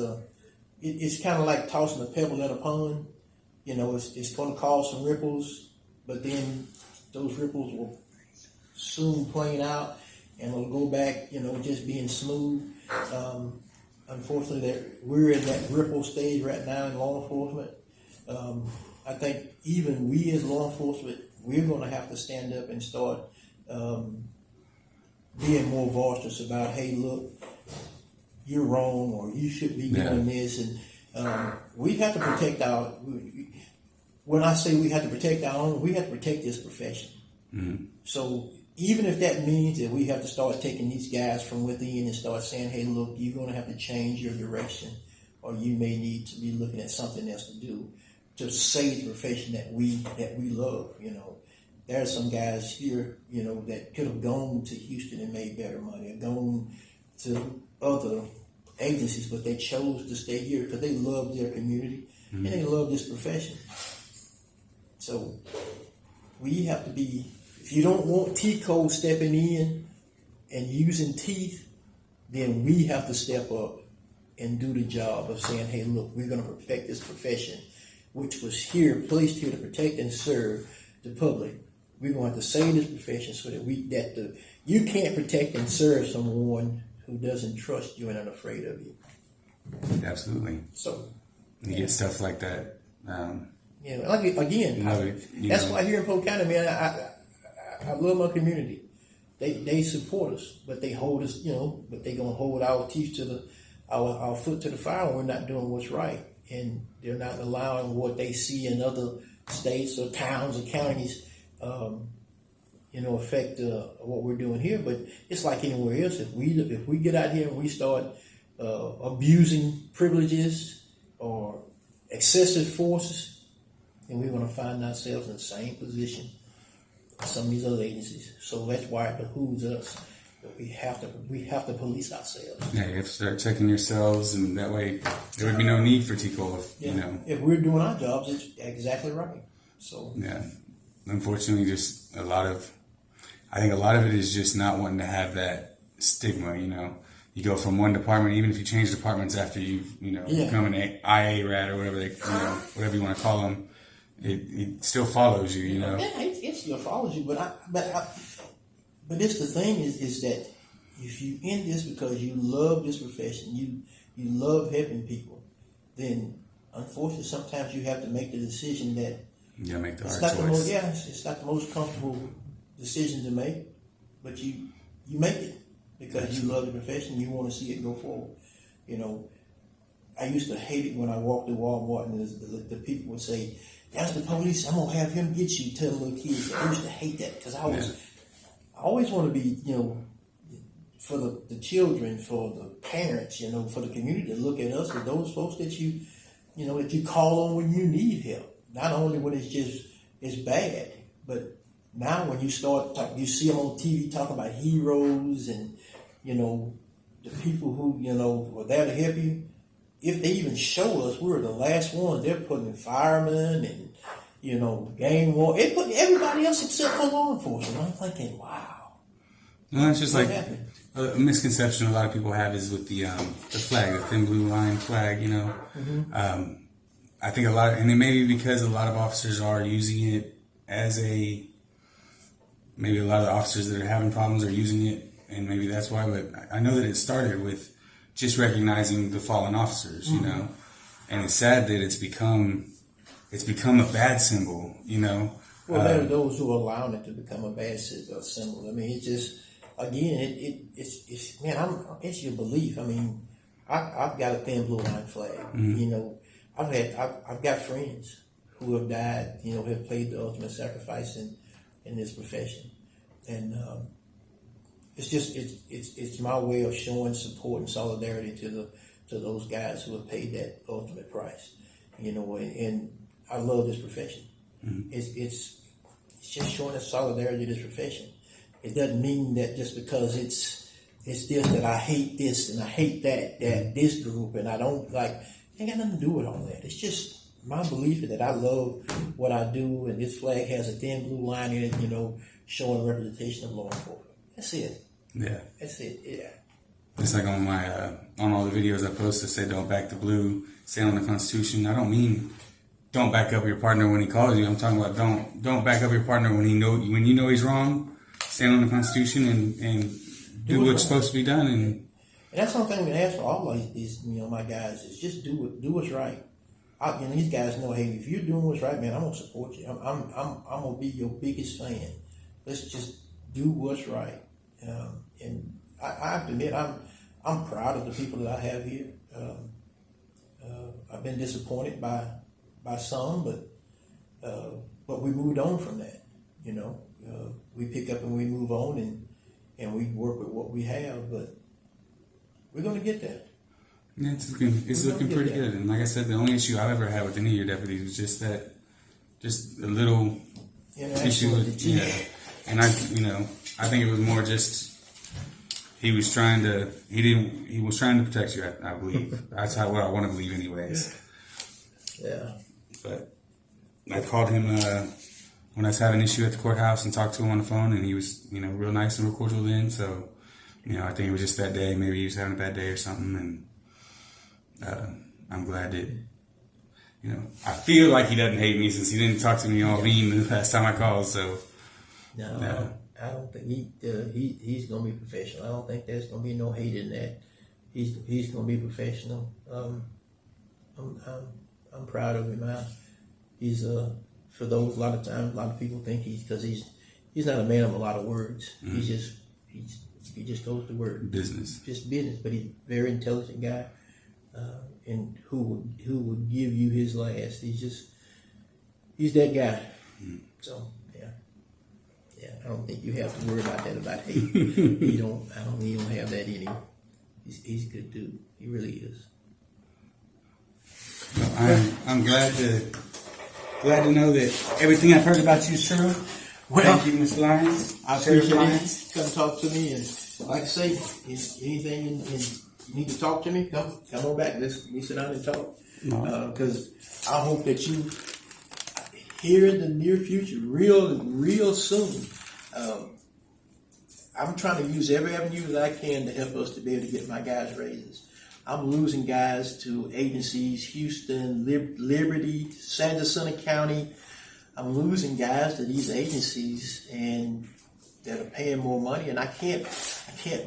kind of like tossing a pebble in a pond. It's going to cause some ripples, but then those ripples will soon plane out and it'll go back, just being smooth. Unfortunately, we're in that ripple stage right now in law enforcement. I think even we as law enforcement, we're going to have to stand up and start being more voiceless about, hey, look, you're wrong, or you should be doing this, and we have to protect our. When I say we have to protect our own, we have to protect this profession. Mm-hmm. So even if that means that we have to start taking these guys from within and start saying, hey, look, you're going to have to change your direction, or you may need to be looking at something else to do to save the profession that we love. There are some guys here, that could have gone to Houston and made better money, or gone to other agencies, but they chose to stay here because they love their community and they love this profession. So we have to be, if you don't want T-Code stepping in and using teeth, then we have to step up and do the job of saying, hey, look, we're going to protect this profession, which was placed here to protect and serve the public. We're going to have to save this profession so that you can't protect and serve someone who doesn't trust you and are afraid of you. Absolutely. So you get stuff like that. That's why here in Polk County, man, I love my community. They support us, but they hold us, but they gonna hold our teeth to our foot to the fire when we're not doing what's right, and they're not allowing what they see in other states or towns or counties, affect what we're doing here. But it's like anywhere else. If we get out here and we start abusing privileges or excessive forces, then we're going to find ourselves in the same position as some of these other agencies. So that's why it behooves us that we have to police ourselves. Yeah, you have to start checking yourselves, and that way there would be no need for TCO. If we're doing our jobs, it's exactly right. So unfortunately, I think a lot of it is just not wanting to have that stigma. You go from one department, even if you change departments after you've become an IA rat or whatever whatever you want to call them, it still follows you. Yeah, it still follows you. But it's the thing is that if you in this because you love this profession, you love helping people, then unfortunately sometimes you have to make the decision that make the it's hard not choice. It's not the most comfortable decision to make, but you make it because you love the profession. You want to see it go forward. I used to hate it when I walked through Walmart and the people would say, "That's the police. I'm gonna have him get you." Tell the little kids. I used to hate that because I always want to be, for the children, for the parents, for the community to look at us as those folks that that you call on when you need help. Not only when it's bad, but now when you you see them on TV talking about heroes and, the people who, are there to help you. If they even show us, we're the last ones. They're putting firemen and, gang war. It put everybody else except for law enforcement. I'm thinking, wow. No, it's just What like happened? a misconception a lot of people have is with the flag, the thin blue line flag. I think and it may be because a lot of officers are using it as maybe a lot of the officers that are having problems are using it, and maybe that's why. But I know that it started with just recognizing the fallen officers, and it's sad that it's become a bad symbol, Well, there are those who are allowing it to become a bad symbol. I mean, it's just, again, it's man, it's your belief. I mean, I've got a thin blue line flag. I've got friends who have died, who have played the ultimate sacrifice in this profession, and it's my way of showing support and solidarity to those guys who have paid that ultimate price, and I love this profession. Mm-hmm. It's just showing us solidarity to this profession. It doesn't mean that just because it's this that I hate this and I hate that this group and I don't like. It ain't got nothing to do with all that. It's just my belief is that I love what I do, and this flag has a thin blue line in it, showing a representation of law enforcement. That's it. Yeah. That's it. Yeah. It's like on my on all the videos I post that say "Don't back the blue, stand on the Constitution." I don't mean don't back up your partner when he calls you. I'm talking about don't back up your partner when you know he's wrong. Stand on the Constitution and do what's supposed to be done. And that's one thing we can ask for all of these, my guys, is just do what's right. These guys know, hey, if you're doing what's right, man, I'm gonna support you. I'm gonna be your biggest fan. Let's just do what's right. And I have to admit, I'm proud of the people that I have here. I've been disappointed by some, but we moved on from that. We pick up and we move on, and we work with what we have, but we're going to get there. Yeah, it's looking pretty good. And like I said, the only issue I've ever had with any of your deputies was just a little issue with, And I think it was more just he was trying to protect you. I believe that's what I want to believe, anyways. Yeah. But I called him when I was having an issue at the courthouse and talked to him on the phone, and he was real nice and real cordial then. So. I think it was just that day. Maybe he was having a bad day or something, and I'm glad that, I feel like he doesn't hate me since he didn't talk to me all mean the last time I called. So, no, I don't think he's gonna be professional. I don't think there's gonna be no hate in that. He's gonna be professional. I'm proud of him. He's for those a lot of people think he's not a man of a lot of words. Mm-hmm. He just goes to work. Business. Just business. But he's a very intelligent guy, and who would give you his last. He's that guy. Mm. So yeah. I don't think you have to worry about that about hate. He don't have that in him. He's a good dude. He really is. Well, I'm glad to know that everything I've heard about you is true. Well, thank you, Mr. Lyons. I appreciate it. Come talk to me, and like I say, anything you need to talk to me, come on back. We sit down and talk. Because I hope that you here in the near future, real soon. I'm trying to use every avenue that I can to help us to be able to get my guys raises. I'm losing guys to agencies, Houston, Liberty, San Jacinto County. I'm losing guys to these agencies and that are paying more money, and I can't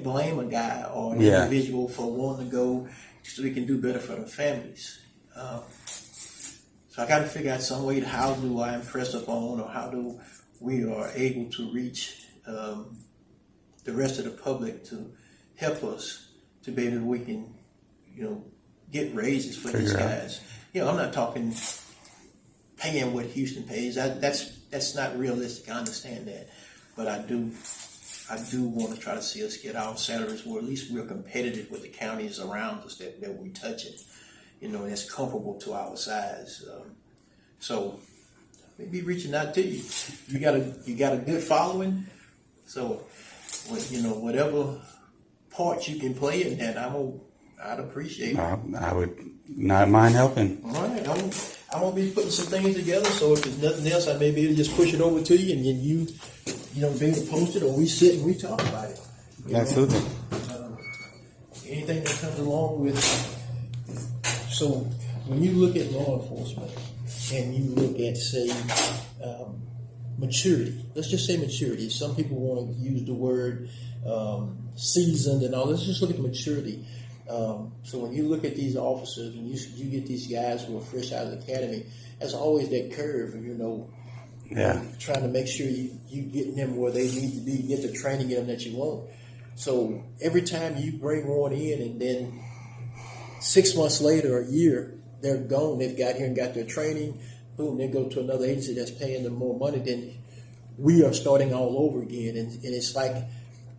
blame a guy or an individual for wanting to go so we can do better for their families. So I got to figure out some way how do I impress upon, or how do we are able to reach the rest of the public to help us to be able to we can get raises for these guys. I'm not talking paying what Houston pays. That's not realistic. I understand that, but I do want to try to see us get our salaries where at least we're competitive with the counties around us that we touch it. That's comparable to our size. So maybe reaching out to you. You got a good following. So whatever part you can play in that, I'd appreciate it. I would not mind helping. All right. I'm gonna be putting some things together. So if there's nothing else, I may be able to just push it over to you, and then you know, be able to post it, or we sit and we talk about it. You know? Absolutely. Anything that comes along with. So when you look at law enforcement and you look at, say, maturity, let's just say maturity. Some people want to use the word seasoned and all. Let's just look at the maturity. So when you look at these officers and you get these guys who are fresh out of the academy, there's always that curve, you know. Yeah. Trying to make sure you getting them where they need to be, get the training in them that you want. So every time you bring one in, and then 6 months later, a year, they're gone. They've got here and got their training. Boom, they go to another agency that's paying them more money. Then we are starting all over again, and it's like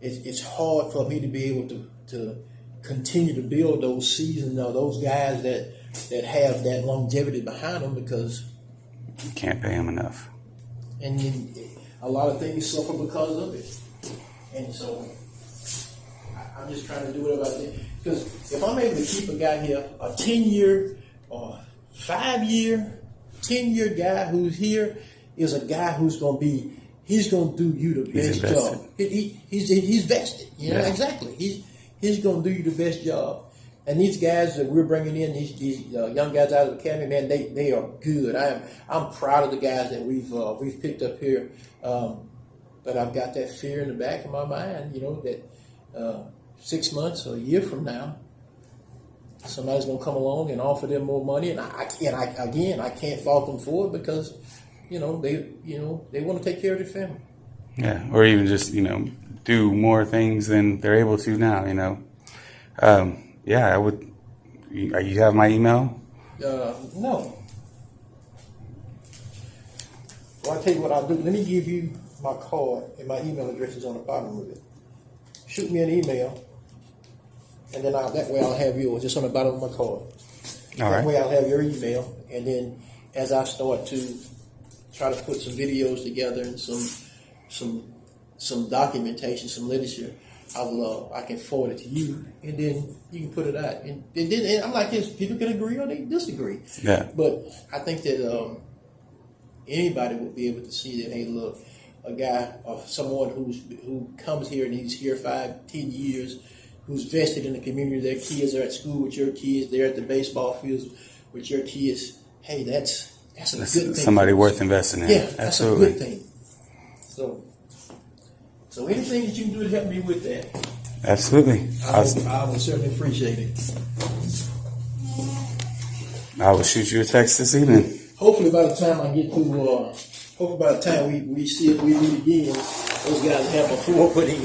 it's hard for me to be able to continue to build those seasons or those guys that have that longevity behind them, because You can't pay them enough. and then a lot of things suffer because of it. And so I'm just trying to do whatever I can. Because if I'm able to keep a guy here, a 10-year or 5-year, 10-year guy who's here is a guy who's going to be, he's going to do you the best job. He's vested. You know, exactly. He's going to do you the best job. And these guys that we're bringing in, these young guys out of the academy, man, they are good. I'm proud of the guys that we've picked up here. But I've got that fear in the back of my mind, you know, that 6 months or a year from now, somebody's going to come along and offer them more money, and I can't fault them for it, because they want to take care of their family. Yeah, or even just do more things than they're able to now. Yeah, I would. You have my email? No. Well, I'll tell you what I'll do. Let me give you my card, and my email address is on the bottom of it. Shoot me an email, and then that way I'll have yours, just on the bottom of my card. That way I'll have your email, and then as I start to try to put some videos together and some documentation, some literature, I can forward it to you, and then you can put it out. And then I'm like this: people can agree or they disagree. Yeah. But I think that anybody would be able to see that. Hey, look, a guy or someone who comes here and he's here 5-10 years, who's vested in the community. Their kids are at school with your kids. They're at the baseball fields with your kids. Hey, that's a good thing. Somebody worth investing in. Yeah, absolutely. That's a good thing. So anything that you can do to help me with that, absolutely. I will certainly appreciate it. I will shoot you a text this evening. Hopefully by the time I get to, by the time we see it, we meet again, those guys have a floor put in.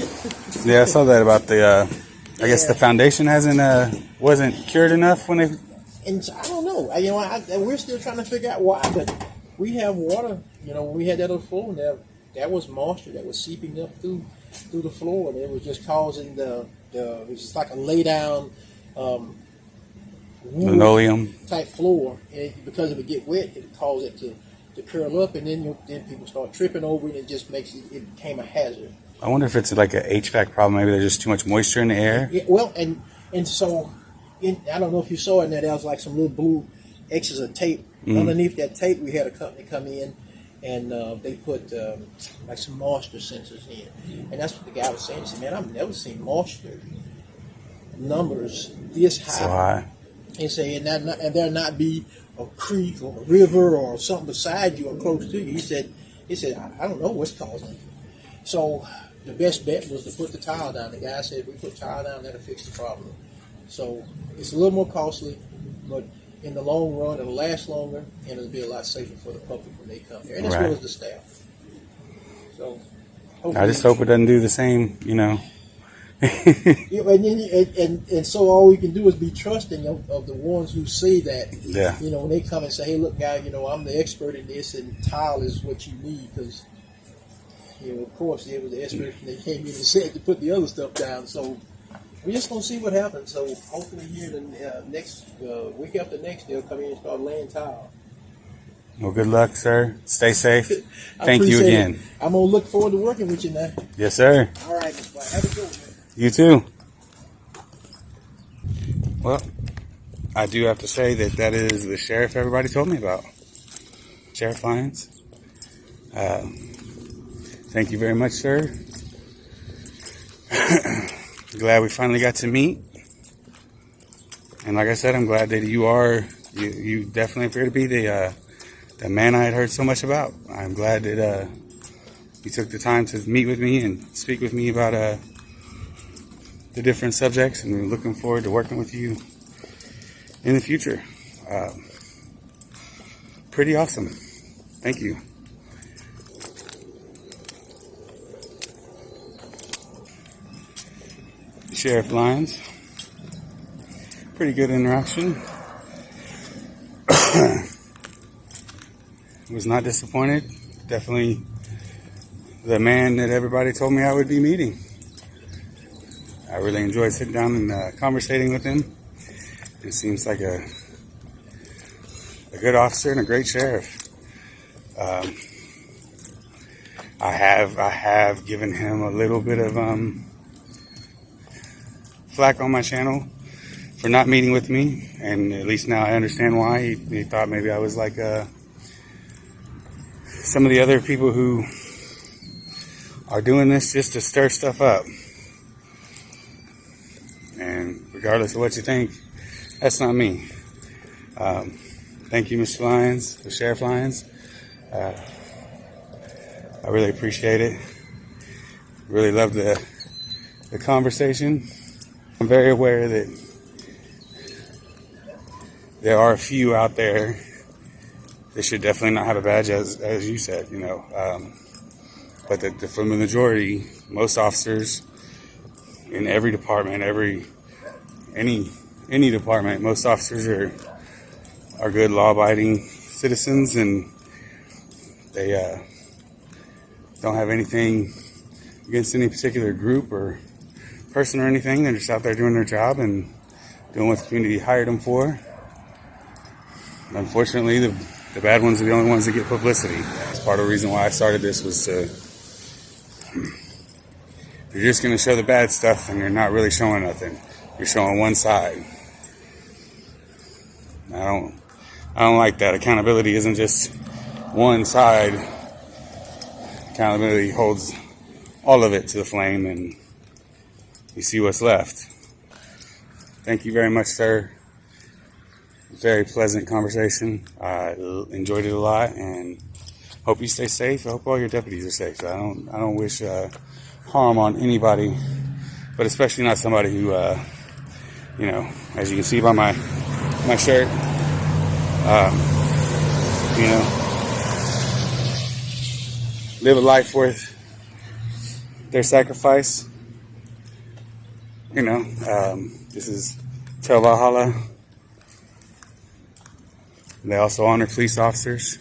Yeah, I saw that about the, I guess the foundation wasn't cured enough when they... And so, I don't know. We're still trying to figure out why, but we have water. When we had that other floor, and that was moisture that was seeping up through the floor, and it was just causing it was just like a lay down linoleum type floor, and because it would get wet, it would cause it to curl up, and then people start tripping over it, and it just makes it became a hazard. I wonder if it's like an HVAC problem. Maybe there's just too much moisture in the air. Yeah, well, and so I don't know if you saw it in there was like some little blue X's of tape. Underneath that tape, we had a company come in, and they put like some moisture sensors in, and that's what the guy was saying. He said, "Man, I've never seen moisture numbers this high." So high. He said, and there not be a creek or a river or something beside you or close to you. He said, I don't know what's causing it. So the best bet was to put the tile down. The guy said, we put tile down, that'll fix the problem. So it's a little more costly, but in the long run, it'll last longer, and it'll be a lot safer for the public when they come here, and as well as the staff. So I just hope it doesn't do the same, and so all we can do is be trusting of the ones who say that. Yeah. When they come and say, "Hey, look, guy, I'm the expert in this, and tile is what you need," because of course they were the expert, and they came in and said to put the other stuff down. So we're just gonna see what happens. So hopefully here the next week after next, they'll come in and start laying tile. Well, good luck, sir. Stay safe. Thank you again. I'm gonna look forward to working with you now. Yes, sir. All right, Mr. White. Have a good one. You too. Well, I do have to say that is the sheriff everybody told me about. Sheriff Lyons. Thank you very much, sir. Glad we finally got to meet. And like I said, I'm glad that you definitely appear to be the man I had heard so much about. I'm glad that you took the time to meet with me and speak with me about the different subjects, and we're looking forward to working with you in the future. Pretty awesome. Thank you. Sheriff Lyons. Pretty good interaction. Was not disappointed. Definitely the man that everybody told me I would be meeting. I really enjoyed sitting down and conversating with him. He seems like a good officer and a great sheriff. I have given him a little bit of flack on my channel for not meeting with me, and at least now I understand why. He thought maybe I was like some of the other people who are doing this just to stir stuff up. And regardless of what you think, that's not me. Thank you, Mr. Lyons, the Sheriff Lyons. I really appreciate it. Really love the conversation. I'm very aware that there are a few out there that should definitely not have a badge, as you said, you know. But for the majority, most officers in every department, any department, most officers are good, law-abiding citizens, and they don't have anything against any particular group or person or anything. They're just out there doing their job and doing what the community hired them for. Unfortunately, the bad ones are the only ones that get publicity. That's part of the reason why I started this, was to, if you're just going to show the bad stuff and you're not really showing nothing, you're showing one side. I don't like that. Accountability isn't just one side. Accountability holds all of it to the flame, and you see what's left. Thank you very much, sir. Very pleasant conversation. I enjoyed it a lot, and hope you stay safe. I hope all your deputies are safe. I don't wish harm on anybody, but especially not somebody who, you know, as you can see by my shirt, you know, live a life worth their sacrifice. You know, this is Tel Valhalla. They also honor police officers.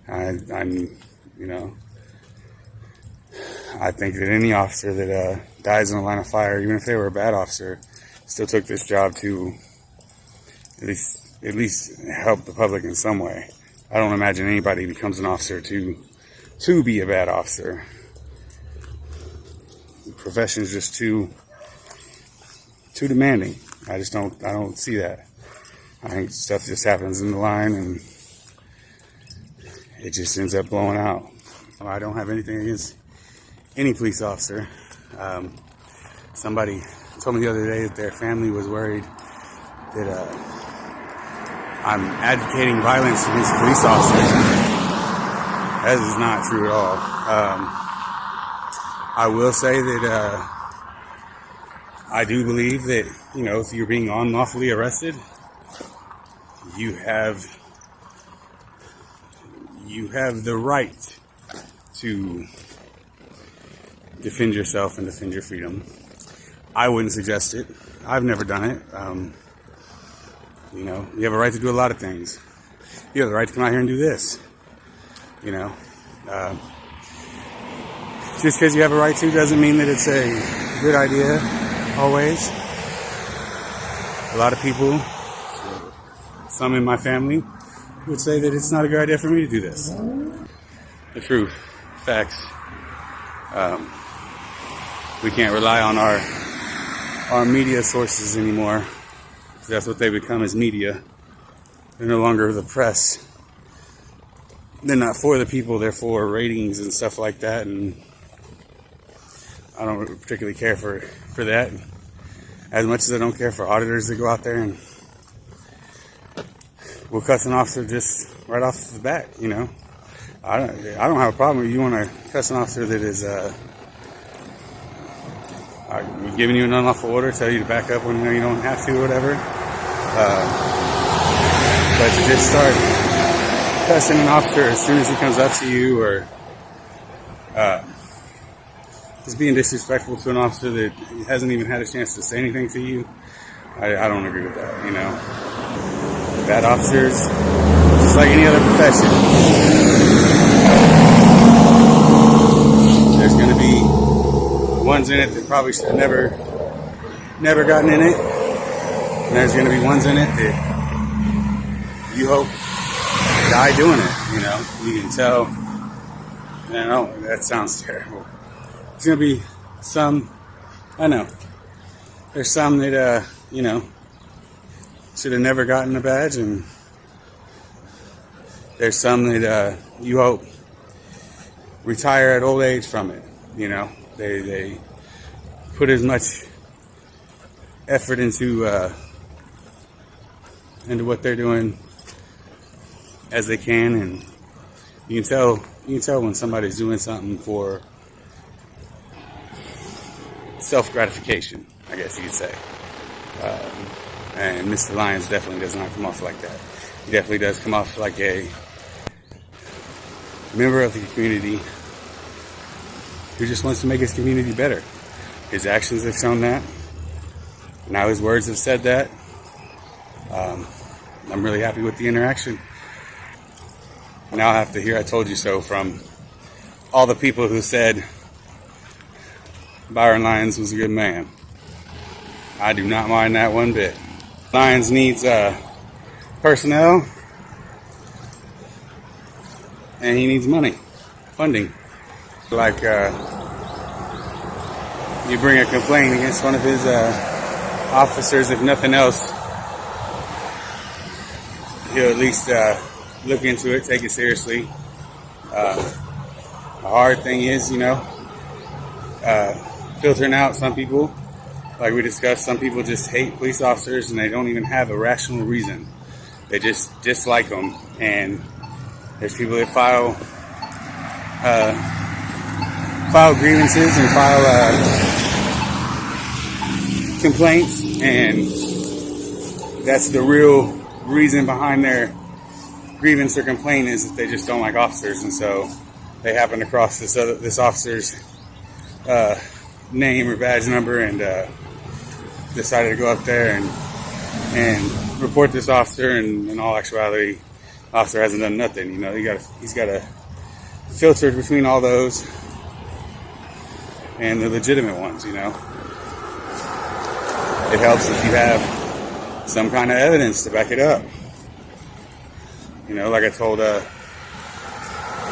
I'm, you know, I think that any officer that dies in a line of fire, even if they were a bad officer, still took this job to at least help the public in some way. I don't imagine anybody becomes an officer to be a bad officer. The profession is just too demanding. I don't see that. I think stuff just happens in the line and it just ends up blowing out. I don't have anything against any police officer. Somebody told me the other day that their family was worried that I'm advocating violence against police officers. That is not true at all. I will say that I do believe that, you know, if you're being unlawfully arrested, you have the right to defend yourself and defend your freedom. I wouldn't suggest it. I've never done it. You know, you have a right to do a lot of things. You have the right to come out here and do this. You know, just because you have a right to doesn't mean that it's a good idea always. A lot of people, some in my family, would say that it's not a good idea for me to do this. The truth, facts. We can't rely on our media sources anymore. That's what they become, as media. They're no longer the press. they're not for the people, they're for ratings and stuff like that, and I don't particularly care for that as much as I don't care for auditors that go out there and will cuss an officer just right off the bat. I don't have a problem if you want to cuss an officer that is giving you an unlawful order, tell you to back up when you don't have to or whatever. But to just start cussing an officer as soon as he comes up to you, or just being disrespectful to an officer that hasn't even had a chance to say anything to you, I don't agree with that. Bad officers, just like any other profession, there's going to be ones in it that probably should have never gotten in it, and there's going to be ones in it that you hope die doing it. You can tell. I know that sounds terrible. There's going to be some, I know, there's some that, should have never gotten a badge, and there's some that you hope retire at old age from it. They put as much effort into what they're doing as they can, and you can tell when somebody's doing something for self-gratification, I guess you could say. And Mr. Lyons definitely does not come off like that. He definitely does come off like a member of the community who just wants to make his community better. His actions have shown that. Now his words have said that. I'm really happy with the interaction. Now I have to hear "I told you so" from all the people who said Byron Lyons was a good man. I do not mind that one bit. Lyons needs personnel, and he needs money, funding. Like you bring a complaint against one of his officers, if nothing else, he'll at least look into it, take it seriously. The hard thing is, filtering out some people. Like we discussed, some people just hate police officers and they don't even have a rational reason. They just dislike them. And there's people that file grievances and file complaints, and that's the real reason behind their grievance or complaint, is that they just don't like officers, and so they happen to cross this officer's name or badge number and decided to go up there and report this officer, and in all actuality, the officer hasn't done nothing. He's got to filter between all those and the legitimate ones. It helps if you have some kind of evidence to back it up. Like I told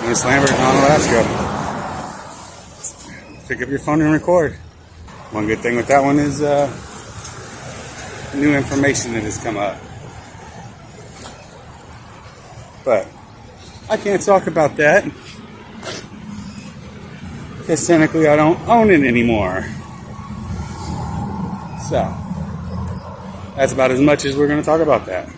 Miss Lambert in Alaska, pick up your phone and record. One good thing with that one is new information that has come up. But I can't talk about that because technically I don't own it anymore. So that's about as much as we're going to talk about that.